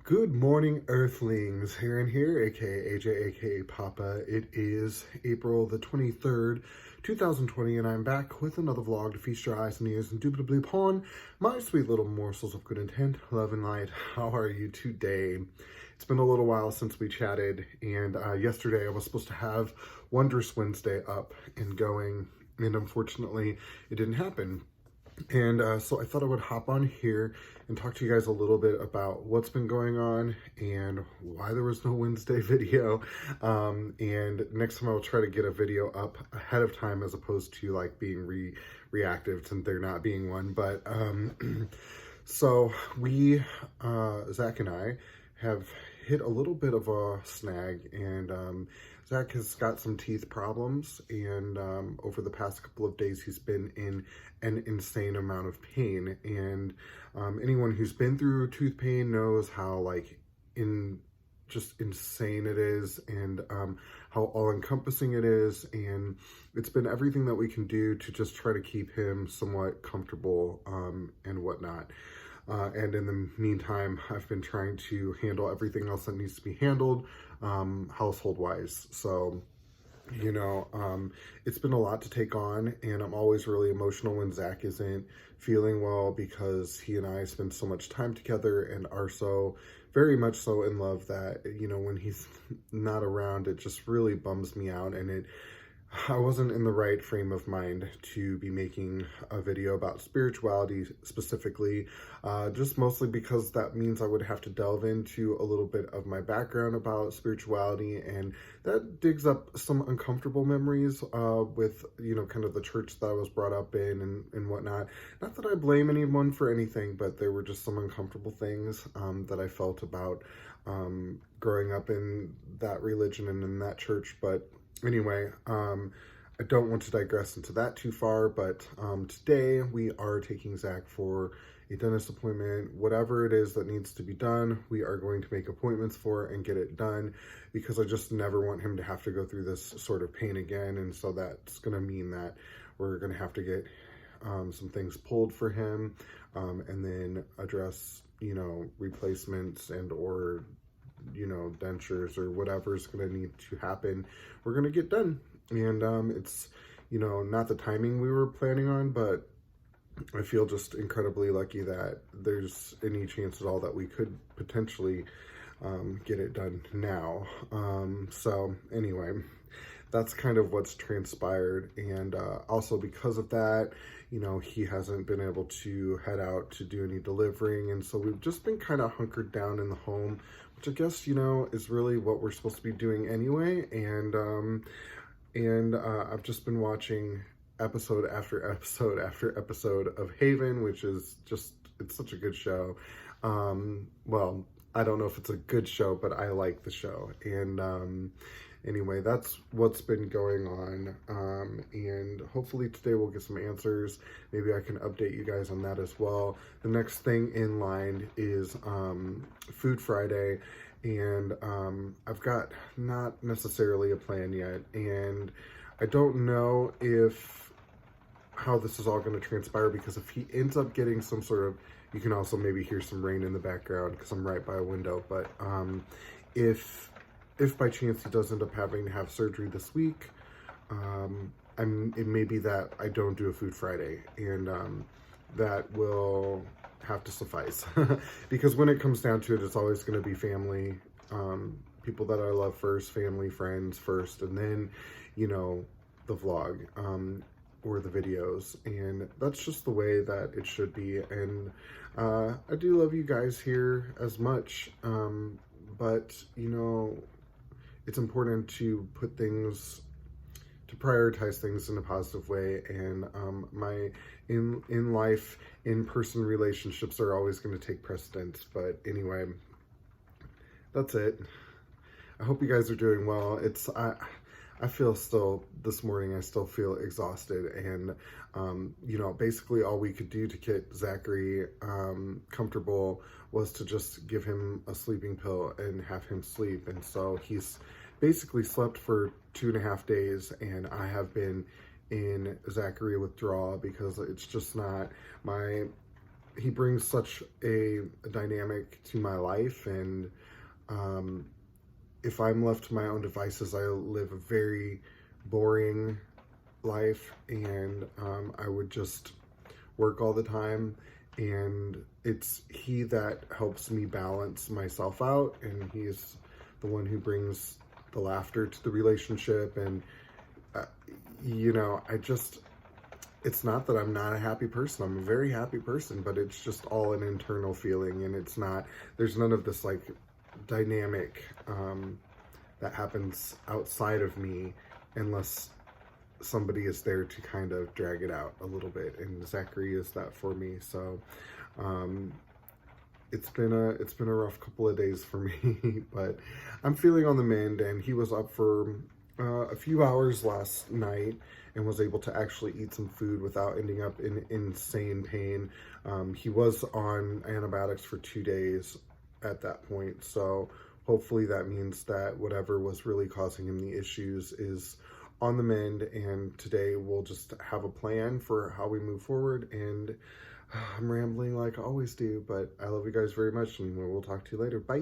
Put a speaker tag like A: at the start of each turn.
A: Good morning, Earthlings. Here, aka AJ, aka Papa. It is April the 23rd, 2020, and I'm back with another vlog to feast your eyes and ears indubitably upon my sweet little morsels of good intent, love, and light. How are you today? It's been a little while since we chatted, and yesterday I was supposed to have Wondrous Wednesday up and going, and unfortunately it didn't happen. And so I thought I would hop on here and talk to you guys a little bit about what's been going on and why there was no Wednesday video. And next time I'll try to get a video up ahead of time as opposed to like being reactive since there not being one. But so we, Zach and I, have hit a little bit of a snag, and Zach has got some teeth problems, and over the past couple of days he's been in an insane amount of pain. And anyone who's been through tooth pain knows how just insane it is, and how all-encompassing it is. And it's been everything that we can do to just try to keep him somewhat comfortable and whatnot. And in the meantime, I've been trying to handle everything else that needs to be handled household-wise. So, it's been a lot to take on, and I'm always really emotional when Zach isn't feeling well, because he and I spend so much time together and are so very much so in love that, when he's not around, it just really bums me out. And I wasn't in the right frame of mind to be making a video about spirituality specifically, just mostly because that means I would have to delve into a little bit of my background about spirituality, and that digs up some uncomfortable memories with, kind of the church that I was brought up in and whatnot. Not that I blame anyone for anything, but there were just some uncomfortable things that I felt about growing up in that religion and in that church. But anyway, I don't want to digress into that too far, but today we are taking Zach for a dentist appointment. Whatever it is that needs to be done, we are going to make appointments for and get it done, because I just never want him to have to go through this sort of pain again. And so that's going to mean that we're going to have to get some things pulled for him, and then address, replacements and or dentures or whatever is going to need to happen. We're going to get done. And it's, not the timing we were planning on, but I feel just incredibly lucky that there's any chance at all that we could potentially get it done now. So anyway, that's kind of what's transpired. And also because of that, he hasn't been able to head out to do any delivering. And so we've just been kind of hunkered down in the home, which I guess, is really what we're supposed to be doing anyway. And I've just been watching episode after episode after episode of Haven, which is just, it's such a good show. Well, I don't know if it's a good show, but I like the show. And anyway, that's what's been going on. And hopefully today we'll get some answers. Maybe I can update you guys on that as well. The next thing in line is Food Friday. And I've got not necessarily a plan yet. And I don't know how this is all going to transpire, because if he ends up getting some sort of, you can also maybe hear some rain in the background because I'm right by a window. But if by chance he does end up having to have surgery this week, it may be that I don't do a Food Friday, and that will have to suffice. Because when it comes down to it, it's always going to be family, people that I love first, family, friends first, and then, the vlog or the videos. And that's just the way that it should be. And I do love you guys here as much, but, it's important to prioritize things in a positive way. And my in life, in-person relationships are always going to take precedence. But anyway, that's it. I hope you guys are doing well. I feel still, this morning, I still feel exhausted. And, basically all we could do to get Zachary comfortable was to just give him a sleeping pill and have him sleep. And so he's basically slept for 2.5 days, and I have been in Zachary withdrawal because it's just not he brings such a dynamic to my life, and um, if I'm left to my own devices, I live a very boring life, and I would just work all the time. And it's he that helps me balance myself out, and he's the one who brings the laughter to the relationship. And uh, I just, it's not that I'm not a happy person. I'm a very happy person, but it's just all an internal feeling, and it's not, there's none of this like dynamic that happens outside of me unless somebody is there to kind of drag it out a little bit, and Zachary is that for me. So um, it's been a rough couple of days for me, but I'm feeling on the mend. And he was up for a few hours last night and was able to actually eat some food without ending up in insane pain. He was on antibiotics for 2 days at that point, so hopefully that means that whatever was really causing him the issues is on the mend, and today we'll just have a plan for how we move forward. And I'm rambling like I always do, but I love you guys very much, and we'll talk to you later. Bye.